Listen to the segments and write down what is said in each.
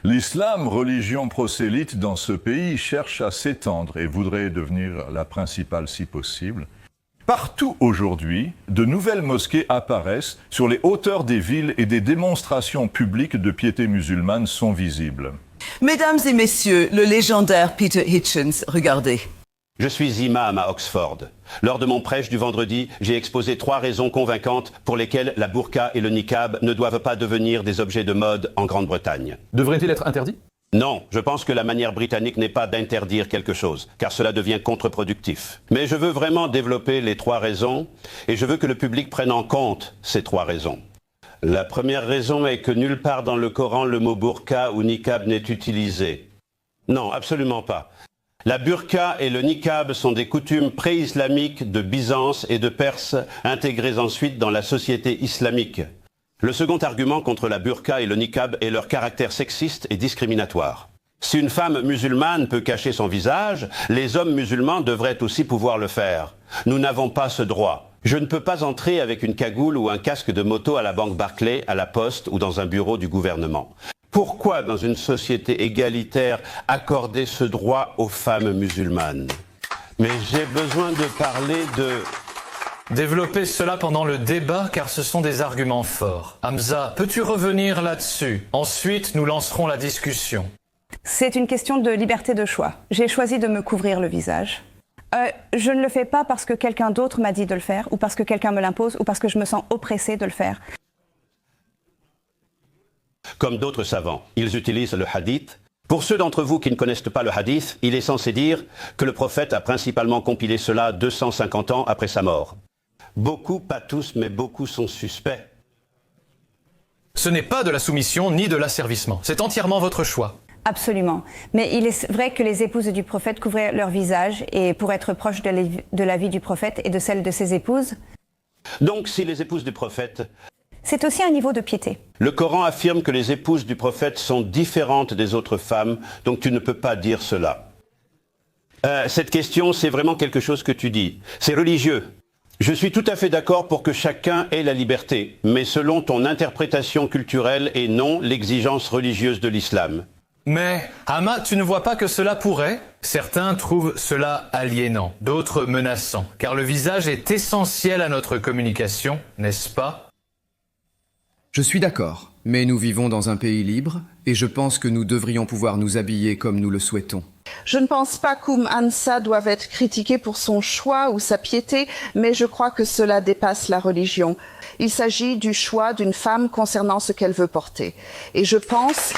L'islam, religion prosélyte dans ce pays, cherche à s'étendre et voudrait devenir la principale si possible. Partout aujourd'hui, de nouvelles mosquées apparaissent sur les hauteurs des villes et des démonstrations publiques de piété musulmane sont visibles. Mesdames et messieurs, le légendaire Peter Hitchens, regardez. Je suis imam à Oxford. Lors de mon prêche du vendredi, j'ai exposé 3 raisons convaincantes pour lesquelles la burqa et le niqab ne doivent pas devenir des objets de mode en Grande-Bretagne. Devrait-il être interdit ? Non, je pense que la manière britannique n'est pas d'interdire quelque chose, car cela devient contre-productif. Mais je veux vraiment développer les 3 raisons, et je veux que le public prenne en compte ces 3 raisons. La première raison est que nulle part dans le Coran le mot burqa ou niqab n'est utilisé. Non, absolument pas. La burqa et le niqab sont des coutumes pré-islamiques de Byzance et de Perse, intégrées ensuite dans la société islamique. Le second argument contre la burqa et le niqab est leur caractère sexiste et discriminatoire. Si une femme musulmane peut cacher son visage, les hommes musulmans devraient aussi pouvoir le faire. Nous n'avons pas ce droit. Je ne peux pas entrer avec une cagoule ou un casque de moto à la banque Barclays, à la poste ou dans un bureau du gouvernement. Pourquoi, dans une société égalitaire, accorder ce droit aux femmes musulmanes? Mais j'ai besoin de parler de... Développer cela pendant le débat car ce sont des arguments forts. Hamza, peux-tu revenir là-dessus? Ensuite, nous lancerons la discussion. C'est une question de liberté de choix. J'ai choisi de me couvrir le visage. Je ne le fais pas parce que quelqu'un d'autre m'a dit de le faire, ou parce que quelqu'un me l'impose, ou parce que je me sens oppressée de le faire. Comme d'autres savants, ils utilisent le hadith. Pour ceux d'entre vous qui ne connaissent pas le hadith, il est censé dire que le prophète a principalement compilé cela 250 ans après sa mort. Beaucoup, pas tous, mais beaucoup sont suspects. Ce n'est pas de la soumission ni de l'asservissement. C'est entièrement votre choix. Absolument. Mais il est vrai que les épouses du prophète couvraient leur visage, et pour être proche de la vie du prophète et de celle de ses épouses. Donc si les épouses du prophète... C'est aussi un niveau de piété. Le Coran affirme que les épouses du prophète sont différentes des autres femmes, donc tu ne peux pas dire cela. Cette question, c'est vraiment quelque chose que tu dis. C'est religieux. Je suis tout à fait d'accord pour que chacun ait la liberté, mais selon ton interprétation culturelle et non l'exigence religieuse de l'islam. Mais, Hama, tu ne vois pas que cela pourrait? Certains trouvent cela aliénant, d'autres menaçant, car le visage est essentiel à notre communication, n'est-ce pas? Je suis d'accord, mais nous vivons dans un pays libre et je pense que nous devrions pouvoir nous habiller comme nous le souhaitons. Je ne pense pas qu'Hamza doive être critiqué pour son choix ou sa piété, mais je crois que cela dépasse la religion. Il s'agit du choix d'une femme concernant ce qu'elle veut porter. Et je pense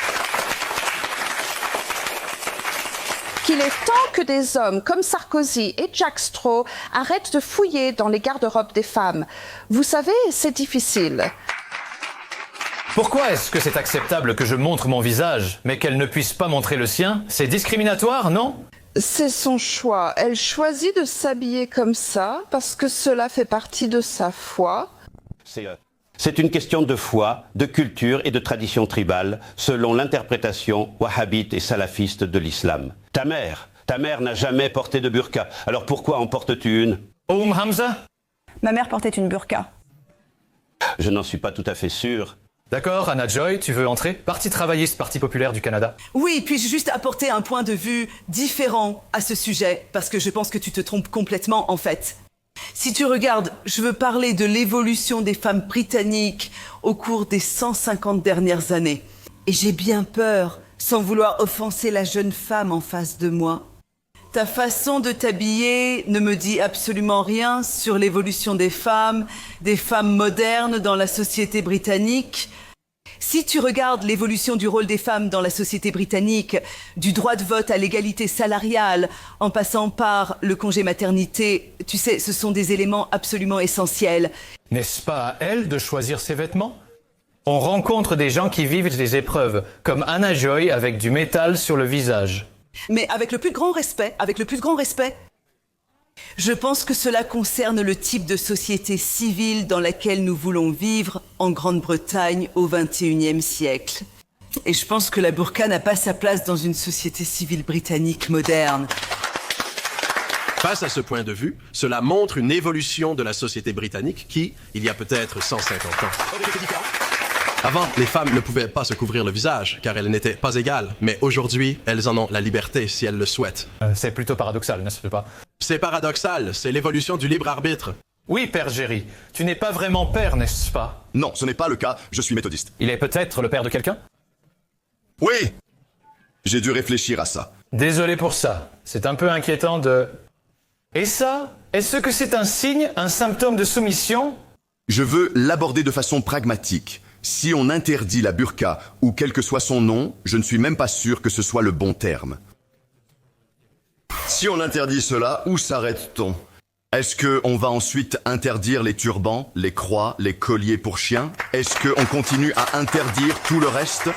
qu'il est temps que des hommes comme Sarkozy et Jack Straw arrêtent de fouiller dans les garde-robes des femmes. Vous savez, c'est difficile. Pourquoi est-ce que c'est acceptable que je montre mon visage, mais qu'elle ne puisse pas montrer le sien? C'est discriminatoire, non? C'est son choix. Elle choisit de s'habiller comme ça parce que cela fait partie de sa foi. C'est une question de foi, de culture et de tradition tribale, selon l'interprétation wahhabite et salafiste de l'islam. Ta mère n'a jamais porté de burqa. Alors pourquoi en portes-tu une? Hamza? Ma mère portait une burqa. Je n'en suis pas tout à fait sûr. D'accord, Anna Joy, tu veux entrer? Parti travailliste, Parti populaire du Canada. Oui, puis-je juste apporter un point de vue différent à ce sujet, parce que je pense que tu te trompes complètement, en fait. Si tu regardes, je veux parler de l'évolution des femmes britanniques au cours des 150 dernières années. Et j'ai bien peur, sans vouloir offenser la jeune femme en face de moi. Ta façon de t'habiller ne me dit absolument rien sur l'évolution des femmes modernes dans la société britannique. Si tu regardes l'évolution du rôle des femmes dans la société britannique, du droit de vote à l'égalité salariale, en passant par le congé maternité, tu sais, ce sont des éléments absolument essentiels. N'est-ce pas à elle de choisir ses vêtements? On rencontre des gens qui vivent des épreuves, comme Anna Joy avec du métal sur le visage. Mais avec le plus grand respect, je pense que cela concerne le type de société civile dans laquelle nous voulons vivre en Grande-Bretagne au XXIe siècle. Et je pense que la burqa n'a pas sa place dans une société civile britannique moderne. Face à ce point de vue, cela montre une évolution de la société britannique qui, il y a peut-être 150 ans, Avant, les femmes ne pouvaient pas se couvrir le visage, car elles n'étaient pas égales. Mais aujourd'hui, elles en ont la liberté si elles le souhaitent. C'est plutôt paradoxal, n'est-ce pas? C'est paradoxal, c'est l'évolution du libre arbitre. Oui, Père Géry, tu n'es pas vraiment père, n'est-ce pas? Non, ce n'est pas le cas, je suis méthodiste. Il est peut-être le père de quelqu'un? Oui! J'ai dû réfléchir à ça. Désolé pour ça, c'est un peu inquiétant de... Et ça? Est-ce que c'est un signe, un symptôme de soumission? Je veux l'aborder de façon pragmatique. Si on interdit la burqa, ou quel que soit son nom, je ne suis même pas sûr que ce soit le bon terme. Si on interdit cela, où s'arrête-t-on? Est-ce qu'on va ensuite interdire les turbans, les croix, les colliers pour chiens? Est-ce qu'on continue à interdire tout le reste?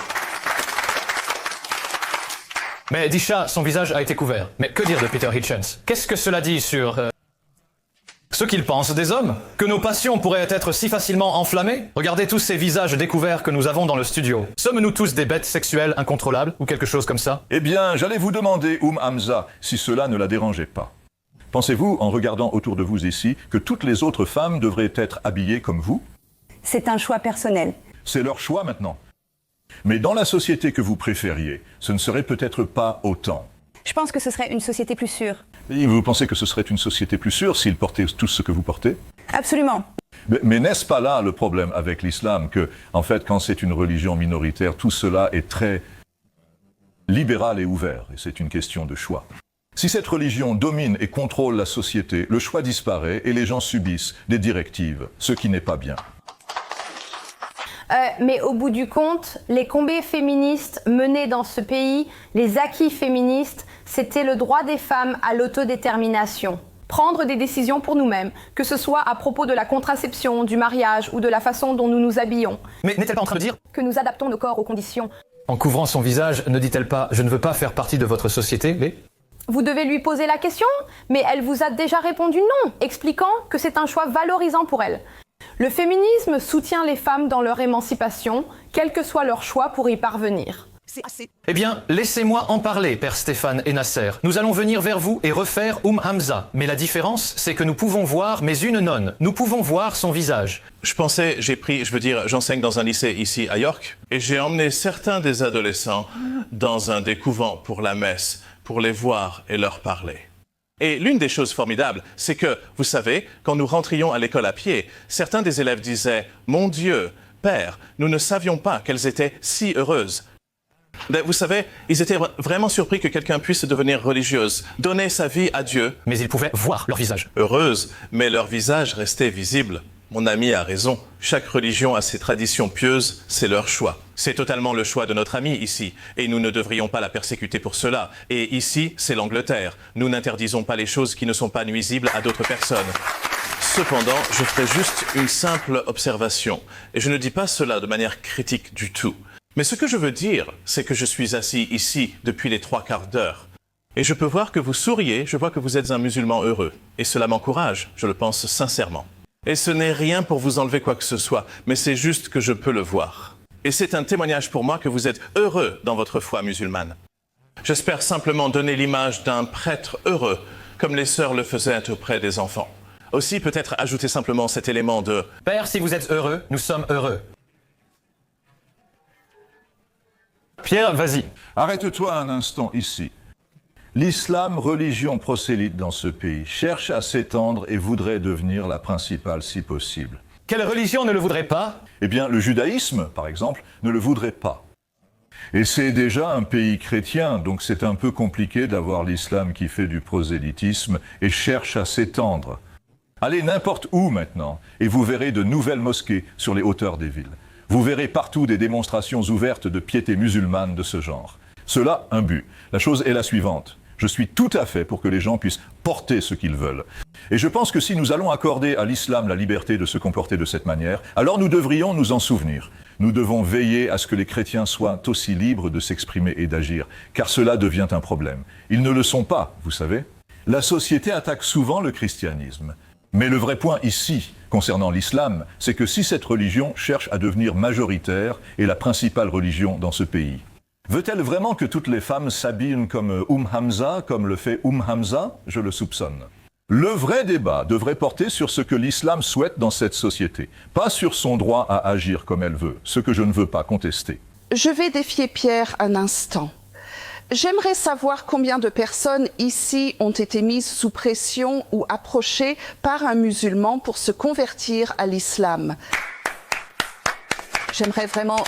Mais Disha, son visage a été couvert. Mais que dire de Peter Hitchens? Qu'est-ce que cela dit sur... ce qu'ils pensent des hommes? Que nos passions pourraient être si facilement enflammées? Regardez tous ces visages découverts que nous avons dans le studio. Sommes-nous tous des bêtes sexuelles incontrôlables ou quelque chose comme ça? Eh bien, j'allais vous demander, Hamza, si cela ne la dérangeait pas. Pensez-vous, en regardant autour de vous ici, que toutes les autres femmes devraient être habillées comme vous? C'est un choix personnel. C'est leur choix maintenant. Mais dans la société que vous préfériez, ce ne serait peut-être pas autant. Je pense que ce serait une société plus sûre. Et vous pensez que ce serait une société plus sûre s'ils portaient tout ce que vous portez? Absolument. Mais n'est-ce pas là le problème avec l'islam, que, en fait, quand c'est une religion minoritaire, tout cela est très libéral et ouvert, et c'est une question de choix. Si cette religion domine et contrôle la société, le choix disparaît et les gens subissent des directives, ce qui n'est pas bien. Mais au bout du compte, les combats féministes menés dans ce pays, les acquis féministes, c'était le droit des femmes à l'autodétermination. Prendre des décisions pour nous-mêmes, que ce soit à propos de la contraception, du mariage ou de la façon dont nous nous habillons. Mais n'est-elle pas en train de dire que nous adaptons nos corps aux conditions? En couvrant son visage, ne dit-elle pas « Je ne veux pas faire partie de votre société, mais... » Vous devez lui poser la question, mais elle vous a déjà répondu non, expliquant que c'est un choix valorisant pour elle. Le féminisme soutient les femmes dans leur émancipation, quel que soit leur choix pour y parvenir. Eh bien, laissez-moi en parler, Père Stéphane et Nasser. Nous allons venir vers vous et refaire Hamza. Mais la différence, c'est que nous pouvons voir, mais une nonne. Nous pouvons voir son visage. J'enseigne dans un lycée ici à York, et j'ai emmené certains des adolescents dans un des couvents pour la messe, pour les voir et leur parler. Et l'une des choses formidables, c'est que, vous savez, quand nous rentrions à l'école à pied, certains des élèves disaient « Mon Dieu, Père, nous ne savions pas qu'elles étaient si heureuses ». Vous savez, ils étaient vraiment surpris que quelqu'un puisse devenir religieuse, donner sa vie à Dieu. Mais ils pouvaient voir leur visage. Heureuse, mais leur visage restait visible. Mon ami a raison. Chaque religion a ses traditions pieuses, c'est leur choix. C'est totalement le choix de notre amie ici, et nous ne devrions pas la persécuter pour cela. Et ici, c'est l'Angleterre. Nous n'interdisons pas les choses qui ne sont pas nuisibles à d'autres personnes. Cependant, je ferai juste une simple observation, et je ne dis pas cela de manière critique du tout. Mais ce que je veux dire, c'est que je suis assis ici depuis les 3/4 d'heure. Et je peux voir que vous souriez, je vois que vous êtes un musulman heureux. Et cela m'encourage, je le pense sincèrement. Et ce n'est rien pour vous enlever quoi que ce soit, mais c'est juste que je peux le voir. Et c'est un témoignage pour moi que vous êtes heureux dans votre foi musulmane. J'espère simplement donner l'image d'un prêtre heureux, comme les sœurs le faisaient auprès des enfants. Aussi, peut-être ajouter simplement cet élément de « Père, si vous êtes heureux, nous sommes heureux ». Pierre, vas-y. Arrête-toi un instant ici. L'islam, religion prosélyte dans ce pays, cherche à s'étendre et voudrait devenir la principale si possible. Quelle religion ne le voudrait pas? Eh bien, le judaïsme, par exemple, ne le voudrait pas. Et c'est déjà un pays chrétien, donc c'est un peu compliqué d'avoir l'islam qui fait du prosélytisme et cherche à s'étendre. Allez n'importe où maintenant, et vous verrez de nouvelles mosquées sur les hauteurs des villes. Vous verrez partout des démonstrations ouvertes de piété musulmane de ce genre. Cela, un but. La chose est la suivante. Je suis tout à fait pour que les gens puissent porter ce qu'ils veulent. Et je pense que si nous allons accorder à l'islam la liberté de se comporter de cette manière, alors nous devrions nous en souvenir. Nous devons veiller à ce que les chrétiens soient aussi libres de s'exprimer et d'agir, car cela devient un problème. Ils ne le sont pas, vous savez. La société attaque souvent le christianisme. Mais le vrai point ici, concernant l'islam, c'est que si cette religion cherche à devenir majoritaire et la principale religion dans ce pays, veut-elle vraiment que toutes les femmes s'habillent comme Hamza, comme le fait Hamza? Je le soupçonne. Le vrai débat devrait porter sur ce que l'islam souhaite dans cette société, pas sur son droit à agir comme elle veut, ce que je ne veux pas contester. Je vais défier Pierre un instant. J'aimerais savoir combien de personnes ici ont été mises sous pression ou approchées par un musulman pour se convertir à l'islam. J'aimerais vraiment...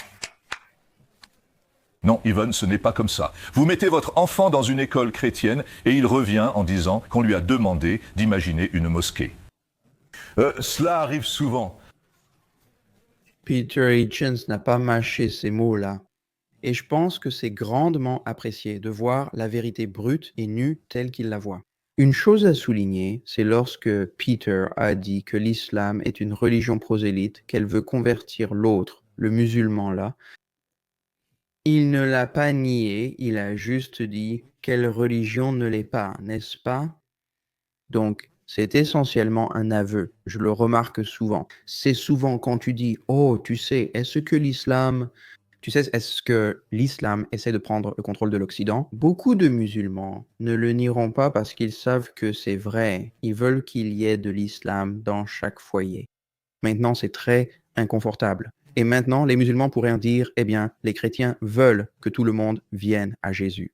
Non, Yvonne, ce n'est pas comme ça. Vous mettez votre enfant dans une école chrétienne et il revient en disant qu'on lui a demandé d'imaginer une mosquée. Cela arrive souvent. Peter Hitchens n'a pas mâché ces mots-là. Et je pense que c'est grandement apprécié de voir la vérité brute et nue telle qu'il la voit. Une chose à souligner, c'est lorsque Peter a dit que l'islam est une religion prosélyte, qu'elle veut convertir l'autre, le musulman là. Il ne l'a pas nié, il a juste dit quelle religion ne l'est pas, n'est-ce pas? Donc, c'est essentiellement un aveu, je le remarque souvent. C'est souvent quand tu dis « Oh, tu sais, est-ce que l'islam essaie de prendre le contrôle de l'Occident ?» Beaucoup de musulmans ne le nieront pas parce qu'ils savent que c'est vrai. Ils veulent qu'il y ait de l'islam dans chaque foyer. Maintenant, c'est très inconfortable. Et maintenant, les musulmans pourraient dire « Eh bien, les chrétiens veulent que tout le monde vienne à Jésus. »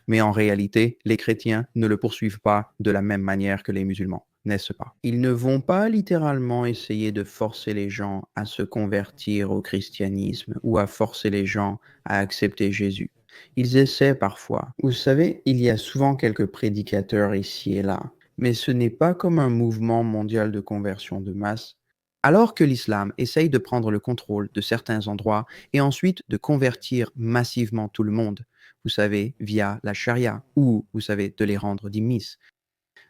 Mais en réalité, les chrétiens ne le poursuivent pas de la même manière que les musulmans, n'est-ce pas? Ils ne vont pas littéralement essayer de forcer les gens à se convertir au christianisme ou à forcer les gens à accepter Jésus. Ils essaient parfois. Vous savez, il y a souvent quelques prédicateurs ici et là, mais ce n'est pas comme un mouvement mondial de conversion de masse. Alors que l'islam essaye de prendre le contrôle de certains endroits et ensuite de convertir massivement tout le monde, vous savez, via la charia, ou, vous savez, de les rendre dhimmis.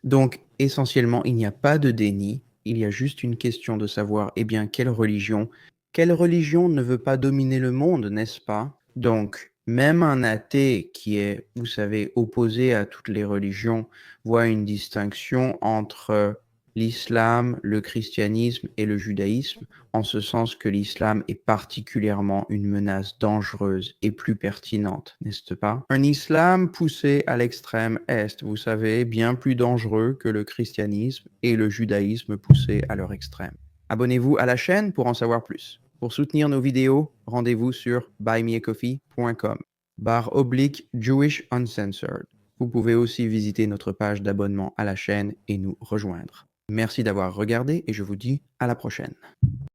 Donc, essentiellement, il n'y a pas de déni, il y a juste une question de savoir, eh bien, quelle religion ne veut pas dominer le monde, n'est-ce pas? Donc, même un athée qui est, vous savez, opposé à toutes les religions, voit une distinction entre l'islam, le christianisme et le judaïsme, en ce sens que l'islam est particulièrement une menace dangereuse et plus pertinente, n'est-ce pas? Un islam poussé à l'extrême est, vous savez, bien plus dangereux que le christianisme et le judaïsme poussé à leur extrême. Abonnez-vous à la chaîne pour en savoir plus. Pour soutenir nos vidéos, rendez-vous sur buymeacoffee.com/Jewish Uncensored. Vous pouvez aussi visiter notre page d'abonnement à la chaîne et nous rejoindre. Merci d'avoir regardé et je vous dis à la prochaine.